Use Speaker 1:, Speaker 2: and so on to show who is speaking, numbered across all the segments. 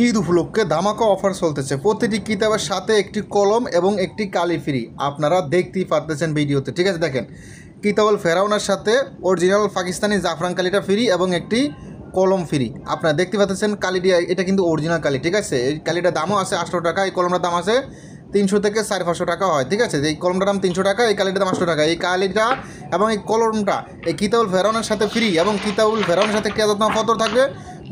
Speaker 1: ঈদ উপলক্ষে ধামাকা অফার চলতেছে। প্রতিটি কিতাবের সাথে একটি কলম এবং একটি কালি ফ্রি, আপনারা দেখতেই পারতেছেন ভিডিওতে। ঠিক আছে, দেখেন কিতাবুল ফেরাউনের সাথে অরিজিনাল পাকিস্তানি জাফরান কালিটা ফ্রি এবং একটি কলম ফ্রি, আপনারা দেখতে পাচ্ছেন। কালিটি এটা কিন্তু অরিজিনাল কালি। ঠিক আছে, এই কালিটার দামও আছে 800 টাকা, এই কলমটার দাম আছে 300 থেকে 550 টাকা হয়। ঠিক আছে, এই কলমটার দাম 300 টাকা, এই কালিটার দাম 800 টাকা। এই কালিটা এবং এই কলমটা এই কিতাবুল ফেরাউনের সাথে ফ্রি এবং কিতাবুল ফেরাউনের সাথে কেয়ামতের পত্র থাকবে।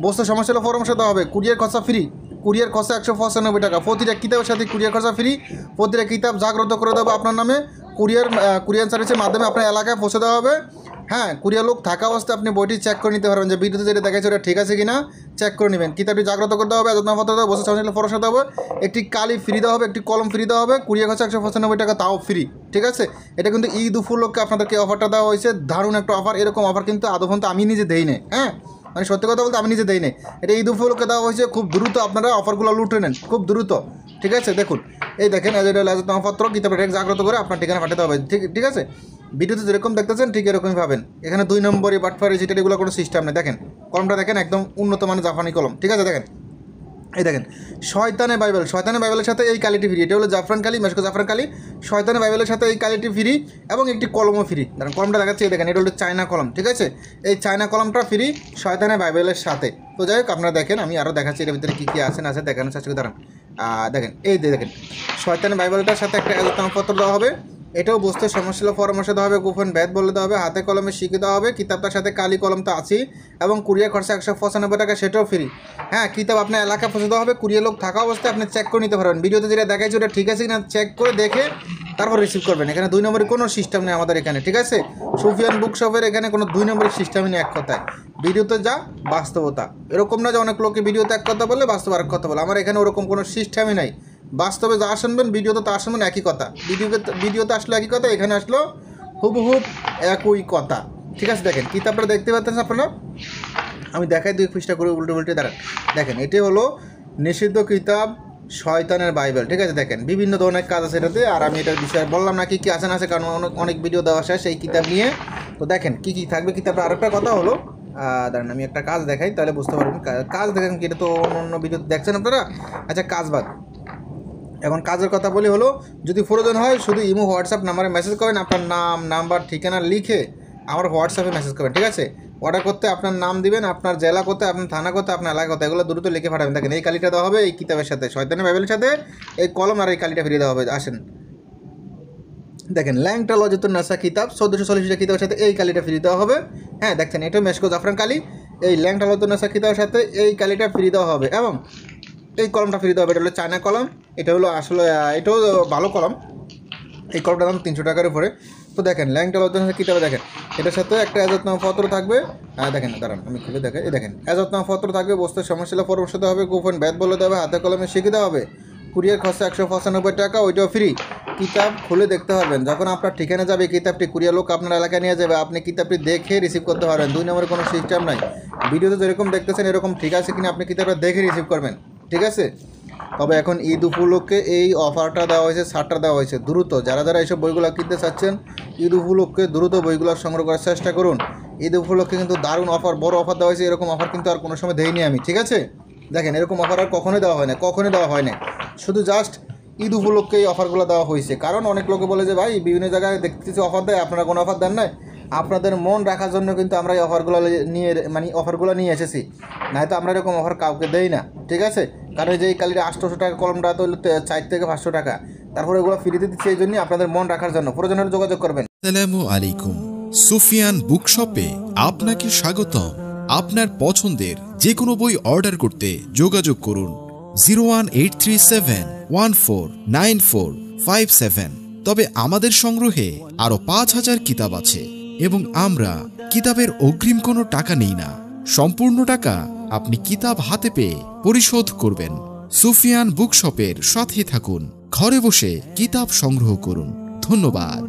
Speaker 1: বস্তু সমস্যা হলে পরামর্শ দেওয়া হবে। কুরিয়ার খরচা ফ্রি, কুরিয়ার খরচা 195 টাকা। প্রতিটা কিতাবের সাথে কুরিয়ার খরচা ফ্রি। প্রতিটা কিতাব জাগ্রত করে দেবো আপনার নামে। কুরিয়ার সার্ভিসের মাধ্যমে আপনার এলাকায় পৌঁছে দেওয়া হবে। হ্যাঁ, কুরিয়ার লোক থাকা অবস্থায় আপনি বইটি চেক করে নিতে পারবেন যে ভিডিওতে যেটা দেখাচ্ছে ওটা ঠিক আছে কিনা চেক করে নেবেন। কিতাবটি জাগ্রত করতে হবে, আজাদনামা দেওয়া হবে, বসে সমস্যা পরামর্শ দেওয়া হবে, একটি কালি ফ্রি দেওয়া হবে, একটি কলম ফ্রি দেওয়া হবে। কুরিয়ার খরচা 195 টাকা, তাও ফ্রি। ঠিক আছে, এটা কিন্তু ঈদ উপলক্ষে আপনাদেরকে অফারটা দেওয়া হয়েছে, দারুণ একটা অফার। এরকম অফার কিন্তু আদৌ পর্যন্ত আমি নিজে দেই না। হ্যাঁ, মানে সত্যি কথা বলতে আমি নিজে দেই নাই। এটা ঈদ উপলক্ষে দেওয়া হয়েছে, খুব দ্রুত আপনারা অফারগুলো লুটে নেন, খুব দ্রুত। ঠিক আছে, দেখুন এই দেখেন আজাদনামাপত্র কিতাবের জাগ্রত করে আপনার ঠিকানা পাঠাতে হবে। ঠিক আছে, ভিডিওতে যেরকম দেখতেছেন ঠিক এরকমই পাবেন। এখানে 2 নম্বরে বাটফারি যেটা এগুলো কোনো সিস্টেম নেই। দেখেন কলমটা দেখেন, একদম উন্নত মানের জাপানি কলম। ঠিক আছে, দেখেন এই দেখেন শয়তানের বাইবেল, শয়তানের বাইবেলের সাথে এই কালিটি ফ্রি। এটা হলো জাফরান কালি, মেশকো জাফরান কালি। শয়তানের বাইবেলের সাথে এই কালিটি ফ্রি এবং একটি কলমও ফ্রি। দেখেন কলমটা দেখাচ্ছি, দেখেন এটা হলো চায়না কলম। ঠিক আছে, এই চায়না কলমটা ফ্রি শয়তানের বাইবেলের সাথে। তো যাই হোক, আপনারা দেখেন, আমি আরও দেখাচ্ছি এর ভিতরে কী কী আছে না আছে দেখানো চেষ্টা করে। দাঁড়ান, দেখেন এই দেখেন শয়তানের বাইবেলটার সাথে একটা আজাদনামাপত্র দেওয়া হবে। এটাও বুঝতে সমস্যা পরামর্শ দেওয়া হবে, গোপন ব্যাদ বলে দেওয়া হবে, হাতে কলমে শিখে দেওয়া হবে। কিতাবটার সাথে কালি কলম তো আছেই এবং কুরিয়ার খরচা 195 টাকা, সেটাও ফ্রি। হ্যাঁ, কিতাব আপনার এলাকা পৌঁছে দেওয়া হবে। কুরিয়ার লোক থাকা অবস্থায় আপনি চেক করে নিতে পারবেন। ভিডিওতে যেটা দেখাচ্ছি ওটা ঠিক আছে কিনা চেক করে দেখে তারপর রিসিভ করবেন। এখানে 2 নম্বরের কোনো সিস্টেম নেই আমাদের এখানে। ঠিক আছে, সুফিয়ান বুক শপের এখানে কোনো 2 নম্বরের সিস্টেমই নেই। এক কথায় ভিডিওতে যা বাস্তবতা, এরকম না যে অনেক লোকে ভিডিওতে এক কথা বলে বাস্তব আরেক কথা বলে। আমার এখানে ওরকম কোনো সিস্টেমই নাই। বাস্তবে যা শুনবেন ভিডিওতে তা শুনবেন একই কথা। ভিডিওতে আসলো একই কথা, এখানে আসলো হুবহুব একই কথা। ঠিক আছে, দেখেন কিতাবটা দেখতে পাচ্ছেন আপনারা, আমি দেখাই 2 পৃষ্ঠা করে উল্টে দাঁড়ান। দেখেন এটি হলো নিষিদ্ধ কিতাব শয়তানের বাইবেল। ঠিক আছে, দেখেন বিভিন্ন ধরনের কাজ আছে এটাতে, আর আমি এটার বিষয়ে বললাম না কি কী আছে না আছে, কারণ অনেক ভিডিও দেওয়া শেষ এই কিতাব নিয়ে। তো দেখেন কী কী থাকবে কিতাবটা। আরেকটা কথা হলো, দাঁড়ান আমি একটা কাজ দেখাই তাহলে বুঝতে পারবেন। কাজ দেখেন কি, এটা তো অন্য ভিডিও দেখছেন আপনারা। আচ্ছা, কাজ বাদ, এখন কাজের কথা বলি হলো, যদি প্রয়োজন হয় শুধু ইমো হোয়াটসঅ্যাপ নাম্বারে মেসেজ করেন, আপনার নাম নাম্বার ঠিকানা লিখে আমার হোয়াটসঅ্যাপে মেসেজ করবেন। ঠিক আছে, অর্ডার করতে আপনার নাম দিবেন, আপনার জেলা করতে, আপনার থানা করতে, আপনার এলাকা করতে, এগুলো দ্রুত লিখে পাঠাবেন। দেখেন এই কালিটা দেওয়া হবে এই কিতাবের সাথে, শয়তানের বাইবেলের সাথে এই কলম আর এই কালিটা ফিরিয়ে দেওয়া হবে। আসেন দেখেন ল্যাংটা লজিত নাসা কিতাব 1440 কিতাবের সাথে এই কালিটা ফ্রি দেওয়া হবে। হ্যাঁ, দেখছেন এটা মেশকো জাফরান কালি, এই ল্যাংটা লজিত নাসা কিতাবের সাথে এই কালিটা ফ্রি দেওয়া হবে এবং এই কলমটা ফ্রি দেওয়া হবে। এটা হলো চায়না কলম, এটা হলো আসলে এটাও ভালো কলম। এই কলমটার দাম 300 টাকার উপরে। তো দেখেন ল্যাংটা লজিত নাসা কিতাবে দেখেন এটার সাথে একটা আজাদনামাপত্র থাকবে। দেখেন দাঁড়ান আমি খুলে দেখাই, এই দেখেন আজাদনামাপত্র থাকবে, বস্তুর সমস্যা হলে পরামর্শ দেওয়া হবে, গোপন ব্যাদ বলে দেওয়া হবে, হাতে কলমে শিখে দেওয়া হবে। কুরিয়ার খরচা 195 টাকা, ওইটাও ফ্রি। কিতাব খুলে দেখতে পারবেন, যখন আপনার ঠিকানা যাবে কিতাবটি কুরিয়ার লোক আপনার এলাকায় নিয়ে যাবে, আপনি কিতাবটি দেখে রিসিভ করতে পারবেন। 2 নম্বরের কোনো সিস্টেম নাই। ভিডিওতে যেরকম দেখতেছেন এরকম ঠিক আছে কিনা আপনি কিতাবটা দেখে রিসিভ করবেন। ঠিক আছে, তবে এখন ঈদ উপলক্ষে এই অফারটা দেওয়া হয়েছে, ছাড়টা দেওয়া হয়েছে। দ্রুত যারা এইসব বইগুলো কিনতে চাচ্ছেন ঈদ উপলক্ষে দ্রুত বইগুলো সংগ্রহ করার চেষ্টা করুন। ঈদ উপলক্ষে কিন্তু দারুণ অফার, বড় অফার দেওয়া হয়েছে। এরকম অফার কিন্তু আর কোনো সময় দেয়নি আমি। ঠিক আছে, দেখেন এরকম অফার আর কখনোই দেওয়া হয় না, শুধু জাস্ট ঈদ উপলক্ষে এই অফারগুলো দেওয়া হয়েছে। কারণ অনেক লোকে বলে যে ভাই বিভিন্ন জায়গায় দেখতেছি অফার দেয়, আপনারা কোনো অফার দেন না। আপনাদের মন রাখার জন্য কিন্তু আমরা এই অফারগুলো নিয়ে এসেছি, নয়তো আমরা এরকম অফার কাউকে দেই না। ঠিক আছে, কারণ যে এই কালিটা 800 টাকা কলমটা তো 4 থেকে 500 টাকা, তারপরে এগুলো ফ্রিতে দিচ্ছি এই জন্যই আপনাদের মন রাখার জন্য। প্রয়োজন হলে যোগাযোগ করবেন।
Speaker 2: আসসালামু আলাইকুম, সুফিয়ান বুকশপে আপনাকে স্বাগতম। আপনার পছন্দের যে কোনো বই অর্ডার করতে যোগাযোগ করুন 01837149457। তবে আমাদের সংগ্রহে আরো 5000 কিতাব আছে এবং আমরা কিতাবের অগ্রিম কোনো টাকা নেই না। সম্পূর্ণ টাকা আপনি কিতাব হাতে পেয়ে পরিশোধ করবেন। সুফিয়ান বুকশপের সাথে থাকুন, ঘরে বসে কিতাব সংগ্রহ করুন। ধন্যবাদ।